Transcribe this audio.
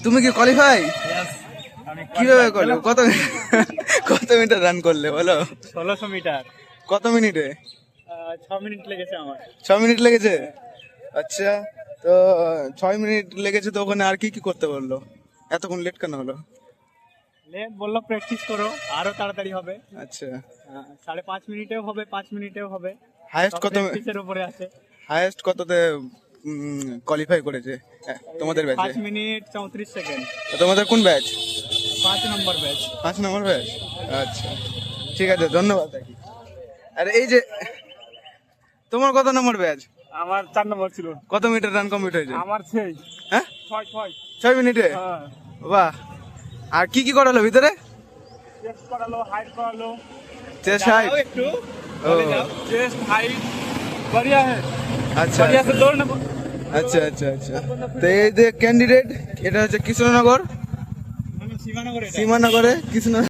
তুমি কি কোয়ালিফাই? আমি কিভাবে করলে? কত মিটার রান করলে বলো? 1600 মিটার। কত মিনিটে? 6 মিনিট লেগেছে আমার। 6 মিনিট লেগেছে। আচ্ছা, তো 6 মিনিট লেগেছে, তো ওখানে আর কি কি করতে বললো? এতক্ষণ লেট কেন হলো? লেট বললো প্র্যাকটিস করো, আরো তাড়াতাড়ি হবে। আচ্ছা, 5.5 মিনিটেও হবে, 5 মিনিটেও হবে। হাইয়েস্ট কত? প্র্যাকটিসের উপরে আছে। হাইয়েস্ট কততে কোয়ালিফাই করেছে তোমাদের ব্যাচে? 5 মিনিট 34 সেকেন্ড। তোমাদের কোন ব্যাচ? 5 নম্বর ব্যাচ। 5 নম্বর ব্যাচ। আচ্ছা, ঠিক আছে, ধন্যবাদ। আর এই যে তোমার কত নম্বর ব্যাচ? আমার 4 নম্বর ছিল। কত মিটার রান কমপ্লিট হয়েছে? আমার 6। হ্যাঁ, 6 মিনিটে। হ্যাঁ। বাহ। আর কি কি করালো ভিতরে? চেস্ট করালো, হাইট করালো। Chest height? একটু ও, চেস্ট হাইট बढ़िया है। আচ্ছা बढ़िया से दौड़ना। আচ্ছা আচ্ছা আচ্ছা। তো এই যে ক্যান্ডিডেট, এটা হচ্ছে কৃষ্ণনগর, সীমানগরে। সীমানগরে কৃষ্ণ